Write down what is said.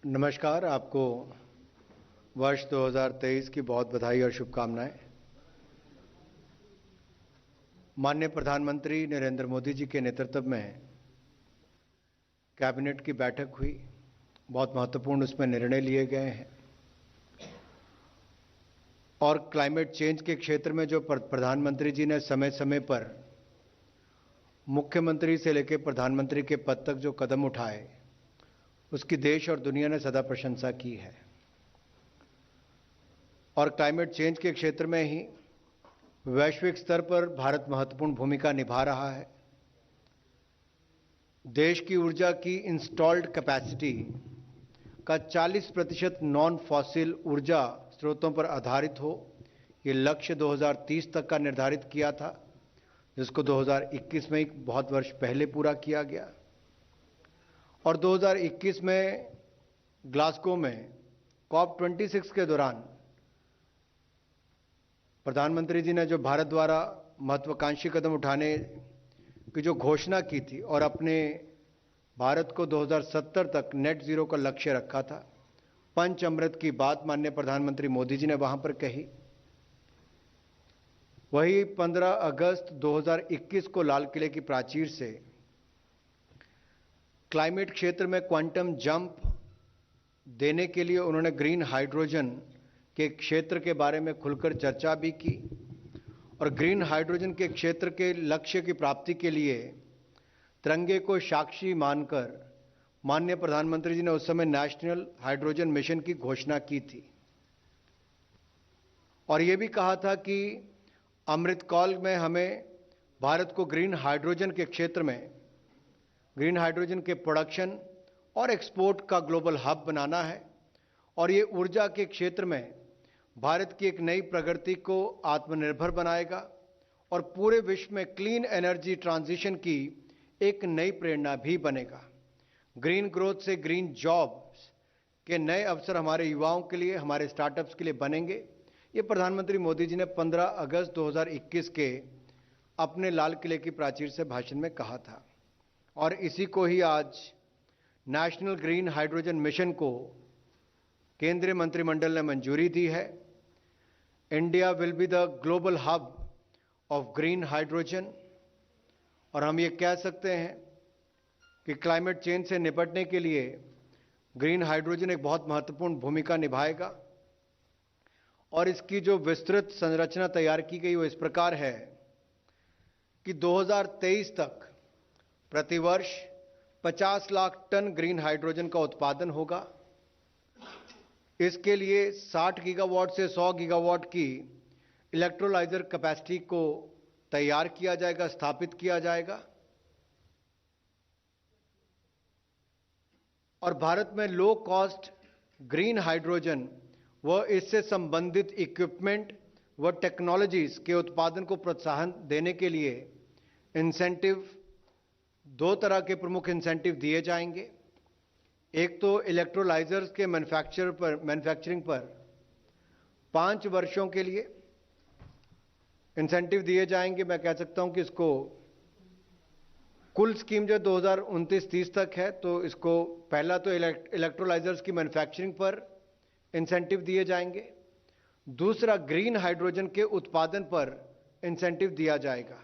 नमस्कार। आपको वर्ष 2023 की बहुत बधाई और शुभकामनाएं। माननीय प्रधानमंत्री नरेंद्र मोदी जी के नेतृत्व में कैबिनेट की बैठक हुई। बहुत महत्वपूर्ण उसमें निर्णय लिए गए हैं और क्लाइमेट चेंज के क्षेत्र में जो प्रधानमंत्री जी ने समय समय पर मुख्यमंत्री से लेकर प्रधानमंत्री के पद तक जो कदम उठाए, उसकी देश और दुनिया ने सदा प्रशंसा की है। और क्लाइमेट चेंज के क्षेत्र में ही वैश्विक स्तर पर भारत महत्वपूर्ण भूमिका निभा रहा है। देश की ऊर्जा की इंस्टॉल्ड कैपेसिटी का 40% नॉन फॉसिल ऊर्जा स्रोतों पर आधारित हो, ये लक्ष्य 2030 तक का निर्धारित किया था, जिसको 2021 में बहुत वर्ष पहले पूरा किया गया। और 2021 में ग्लासगो में COP26 के दौरान प्रधानमंत्री जी ने जो भारत द्वारा महत्वाकांक्षी कदम उठाने की जो घोषणा की थी और अपने भारत को 2070 तक नेट जीरो का लक्ष्य रखा था, पंच अमृत की बात माननीय प्रधानमंत्री मोदी जी ने वहां पर कही। वही 15 अगस्त 2021 को लाल किले की प्राचीर से क्लाइमेट क्षेत्र में क्वांटम जंप देने के लिए उन्होंने ग्रीन हाइड्रोजन के क्षेत्र के बारे में खुलकर चर्चा भी की और ग्रीन हाइड्रोजन के क्षेत्र के लक्ष्य की प्राप्ति के लिए तिरंगे को साक्षी मानकर माननीय प्रधानमंत्री जी ने उस समय नेशनल हाइड्रोजन मिशन की घोषणा की थी और यह भी कहा था कि अमृतकाल में हमें भारत को ग्रीन हाइड्रोजन के क्षेत्र में ग्रीन हाइड्रोजन के प्रोडक्शन और एक्सपोर्ट का ग्लोबल हब बनाना है और ये ऊर्जा के क्षेत्र में भारत की एक नई प्रगति को आत्मनिर्भर बनाएगा और पूरे विश्व में क्लीन एनर्जी ट्रांजिशन की एक नई प्रेरणा भी बनेगा। ग्रीन ग्रोथ से ग्रीन जॉब्स के नए अवसर हमारे युवाओं के लिए, हमारे स्टार्टअप्स के लिए बनेंगे। ये प्रधानमंत्री मोदी जी ने 15 अगस्त 2021 के अपने लाल किले की प्राचीर से भाषण में कहा था और इसी को ही आज नेशनल ग्रीन हाइड्रोजन मिशन को केंद्रीय मंत्रिमंडल ने मंजूरी दी है। India will be the global hub of green hydrogen और हम ये कह सकते हैं कि क्लाइमेट चेंज से निपटने के लिए ग्रीन हाइड्रोजन एक बहुत महत्वपूर्ण भूमिका निभाएगा और इसकी जो विस्तृत संरचना तैयार की गई वो इस प्रकार है कि 2023 तक प्रतिवर्ष 50 लाख टन ग्रीन हाइड्रोजन का उत्पादन होगा। इसके लिए 60 गीगावाट से 100 गीगावाट की इलेक्ट्रोलाइजर कैपेसिटी को तैयार किया जाएगा, स्थापित किया जाएगा और भारत में लो कॉस्ट ग्रीन हाइड्रोजन व इससे संबंधित इक्विपमेंट व टेक्नोलॉजीज के उत्पादन को प्रोत्साहन देने के लिए इंसेंटिव, दो तरह के प्रमुख इंसेंटिव दिए जाएंगे। एक तो इलेक्ट्रोलाइजर्स के मैन्युफैक्चरिंग पर 5 वर्षों के लिए इंसेंटिव दिए जाएंगे। मैं कह सकता हूं कि इसको कुल स्कीम जो 2029-30 तक है, तो इसको पहला तो इलेक्ट्रोलाइजर्स की मैन्युफैक्चरिंग पर इंसेंटिव दिए जाएंगे, दूसरा ग्रीन हाइड्रोजन के उत्पादन पर इंसेंटिव दिया जाएगा।